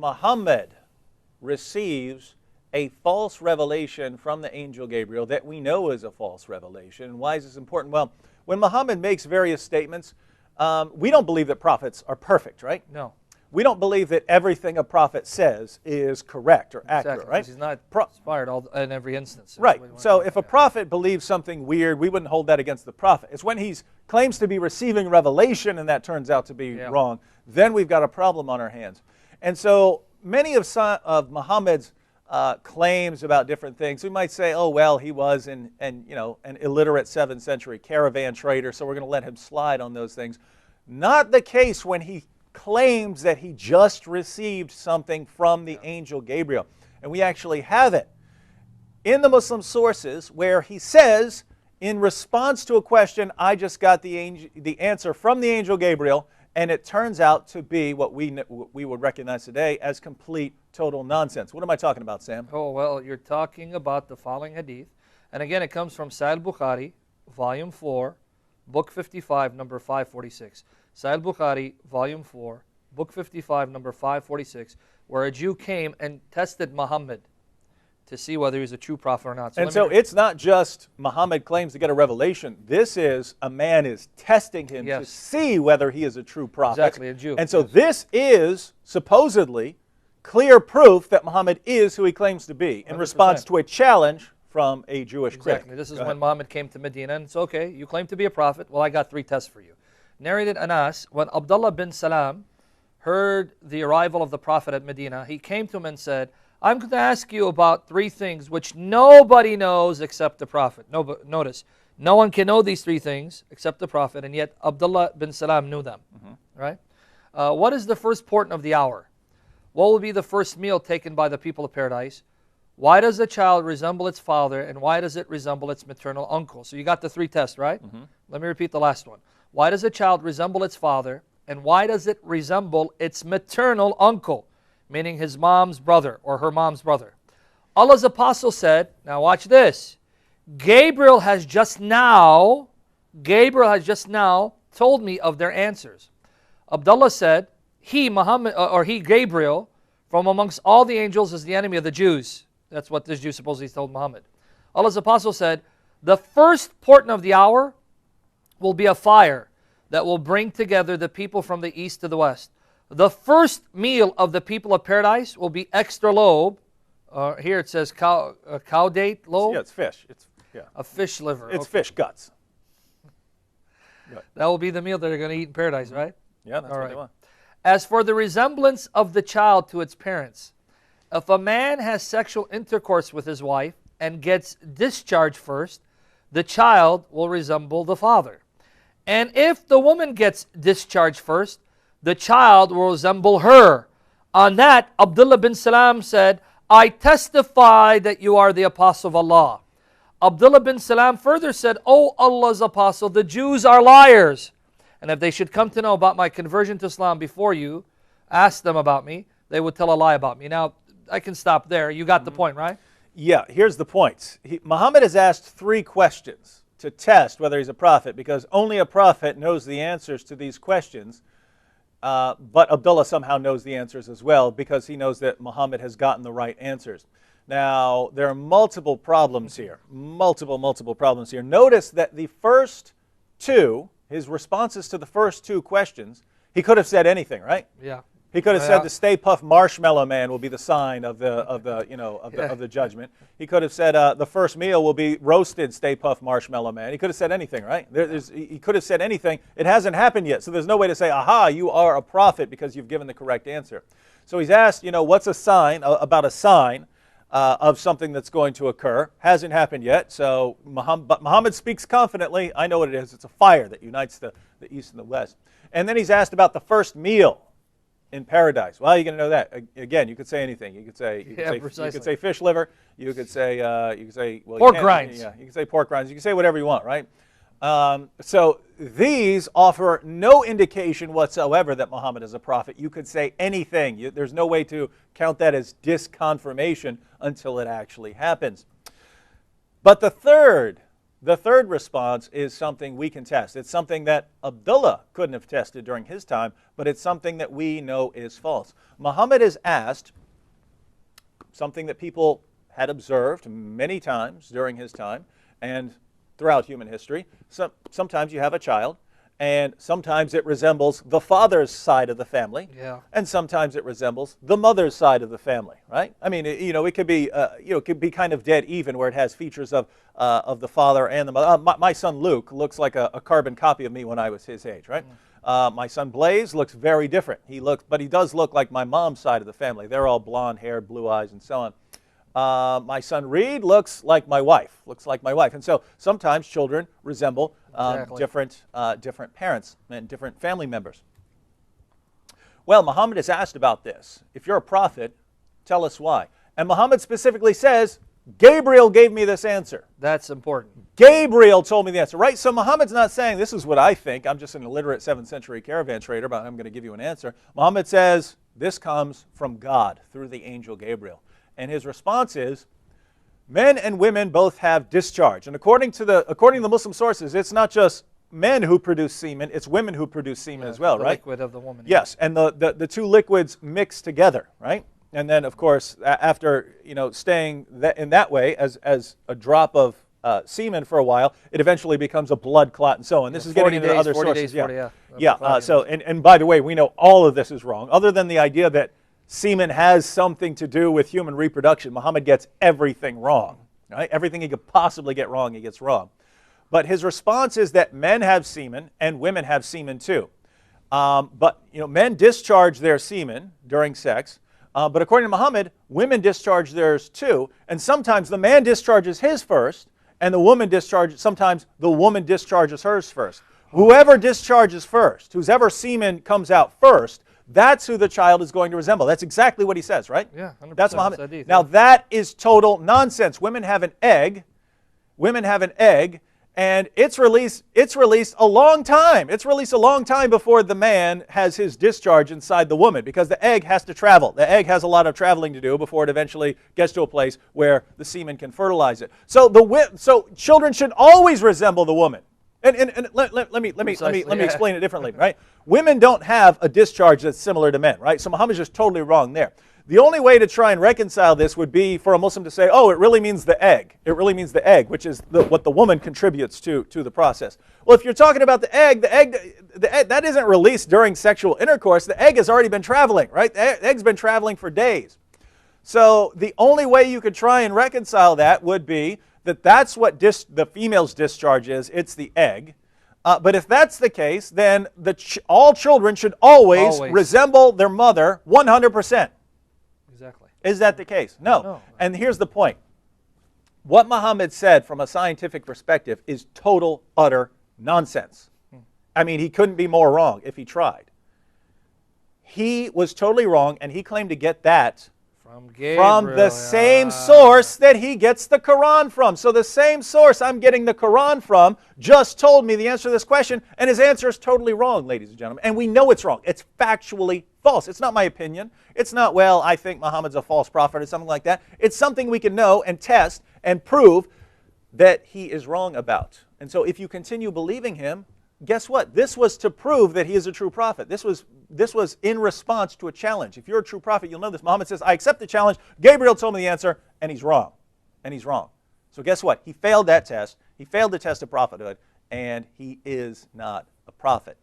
Muhammad receives a false revelation from the angel Gabriel that we know is a false revelation. And why is this important? Well, when Muhammad makes various statements, we don't believe that prophets are perfect, right? No. We don't believe that everything a prophet says is correct or accurate, right? He's not inspired in every instance. Right. So if a prophet believes something weird, we wouldn't hold that against the prophet. It's when he claims to be receiving revelation and that turns out to be wrong, then we've got a problem on our hands. And so many of Muhammad's claims about different things, we might say, oh, well, he was an illiterate 7th century caravan trader, so we're going to let him slide on those things. Not the case when he claims that he just received something from the angel Gabriel. And we actually have it in the Muslim sources where he says, in response to a question, I just got the answer from the angel Gabriel, and it turns out to be what we would recognize today as complete, total nonsense. What am I talking about, Sam? Oh, well, you're talking about the following hadith. And again, it comes from Sahih Bukhari, Volume 4, Book 55, number 546. Sahih Bukhari, Volume 4, Book 55, number 546, where a Jew came and tested Muhammad to see whether he's a true prophet or not. So it's not just Muhammad claims to get a revelation. This is a man is testing him to see whether he is a true prophet. Exactly, a Jew. And so this is supposedly clear proof that Muhammad is who he claims to be in 100%. Response to a challenge from a Jewish critic. Exactly. This is when Muhammad came to Medina, and it's okay, you claim to be a prophet. Well, I got 3 tests for you. Narrated Anas, when Abdullah bin Salam heard the arrival of the Prophet at Medina, he came to him and said, I'm going to ask you about 3 things which nobody knows except the Prophet. Notice, no one can know these 3 things except the Prophet, and yet Abdullah bin Salam knew them. Right? What is the first portion of the hour? What will be the first meal taken by the people of paradise? Why does a child resemble its father, and why does it resemble its maternal uncle? So you got the 3 tests, right? Let me repeat the last one. Why does a child resemble its father, and why does it resemble its maternal uncle, meaning his mom's brother or her mom's brother? Allah's apostle said, now watch this, Gabriel has just now told me of their answers. Abdullah said, he, Gabriel, from amongst all the angels is the enemy of the Jews. That's what this Jew supposedly told Muhammad. Allah's apostle said, the first portion of the hour will be a fire that will bring together the people from the east to the west. The first meal of the people of paradise will be extra lobe. Here it says cow date lobe. Yeah, it's fish. A fish liver. It's fish guts. That will be the meal that they're going to eat in paradise, right? Yeah, that's what they want. As for the resemblance of the child to its parents, if a man has sexual intercourse with his wife and gets discharged first, the child will resemble the father. And if the woman gets discharged first, the child will resemble her. On that, Abdullah bin Salam said, I testify that you are the apostle of Allah. Abdullah bin Salam further said, O Allah's apostle, the Jews are liars. And if they should come to know about my conversion to Islam before you, ask them about me, they would tell a lie about me. Now, I can stop there. You got the point, right? Yeah, here's the point. Muhammad has asked 3 questions to test whether he's a prophet, because only a prophet knows the answers to these questions. But Abdullah somehow knows the answers as well, because he knows that Muhammad has gotten the right answers. Now, there are multiple problems here. Multiple problems here. Notice that the first 2, his responses to the first 2 questions, he could have said anything, right? Yeah. He could have said the Stay Puft Marshmallow Man will be the sign of the judgment. He could have said the first meal will be roasted Stay Puft Marshmallow Man. He could have said anything, right? He could have said anything. It hasn't happened yet, so there's no way to say, aha, you are a prophet because you've given the correct answer. So he's asked, what's a sign, about a sign of something that's going to occur. Hasn't happened yet, so Muhammad speaks confidently. I know what it is. It's a fire that unites the east and the west. And then he's asked about the first meal in paradise. Well, how are you going to know that? Again, you could say anything. You could say fish liver. You could say pork rinds. Yeah, you could say pork rinds. You can say whatever you want, right? So these offer no indication whatsoever that Muhammad is a prophet. You could say anything. There's no way to count that as disconfirmation until it actually happens. But the third The third response is something we can test. It's something that Abdullah couldn't have tested during his time, but it's something that we know is false. Muhammad is asked something that people had observed many times during his time and throughout human history. Sometimes you have a child, and sometimes it resembles the father's side of the family, and sometimes it resembles the mother's side of the family, right? I mean, it could be, it could be kind of dead even, where it has features of the father and the mother. My son Luke looks like a carbon copy of me when I was his age, right? My son Blaze looks very different. But he does look like my mom's side of the family. They're all blonde-haired, blue eyes, and so on. My son Reed looks like my wife. And so sometimes children resemble different parents and different family members. Well, Muhammad is asked about this. If you're a prophet, tell us why. And Muhammad specifically says, Gabriel gave me this answer. That's important. Gabriel told me the answer, right? So Muhammad's not saying, this is what I think. I'm just an illiterate 7th century caravan trader, but I'm going to give you an answer. Muhammad says, this comes from God through the angel Gabriel. And his response is, men and women both have discharge. And according to the Muslim sources, it's not just men who produce semen, it's women who produce semen as well, the right? Liquid of the woman. Yes, and the two liquids mix together, right? And then, of course, after staying in that way as a drop of semen for a while, it eventually becomes a blood clot and so on. This is getting into other 40 sources. Days, 40, So, and by the way, we know all of this is wrong, other than the idea that semen has something to do with human reproduction. Muhammad gets everything wrong, right? Everything he could possibly get wrong, he gets wrong. But his response is that men have semen and women have semen too. But men discharge their semen during sex. But according to Muhammad, women discharge theirs too. And sometimes the man discharges his first, and sometimes the woman discharges hers first. Whoever discharges first, whoever semen comes out first, that's who the child is going to resemble. That's exactly what he says, right? Yeah, 100%. That's Muhammad. Now that is total nonsense. Women have an egg. And it's released a long time. It's released a long time before the man has his discharge inside the woman, because the egg has to travel. The egg has a lot of traveling to do before it eventually gets to a place where the semen can fertilize it. So children should always resemble the woman. And let me explain it differently, right? Women don't have a discharge that's similar to men, right? So Muhammad's just totally wrong there. The only way to try and reconcile this would be for a Muslim to say, oh, it really means the egg. It really means the egg, which is what the woman contributes to the process. Well, if you're talking about the egg that isn't released during sexual intercourse. The egg has already been traveling, right? The egg's been traveling for days. So the only way you could try and reconcile that would be that's what the female's discharge is. It's the egg. But if that's the case, then all children should always resemble their mother 100%. Exactly. Is that the case? No. And here's the point. What Muhammad said from a scientific perspective is total, utter nonsense. I mean, he couldn't be more wrong if he tried. He was totally wrong, and he claimed to get that from the same source that he gets the Quran from. So the same source I'm getting the Quran from just told me the answer to this question, and his answer is totally wrong, ladies and gentlemen. And we know it's wrong. It's factually false. It's not my opinion. It's not, well, I think Muhammad's a false prophet or something like that. It's something we can know and test and prove that he is wrong about. And so if you continue believing him, guess what? This was to prove that he is a true prophet. This was in response to a challenge. If you're a true prophet, you'll know this. Muhammad says, I accept the challenge. Gabriel told me the answer, and he's wrong. And he's wrong. So guess what? He failed that test. He failed the test of prophethood, and he is not a prophet.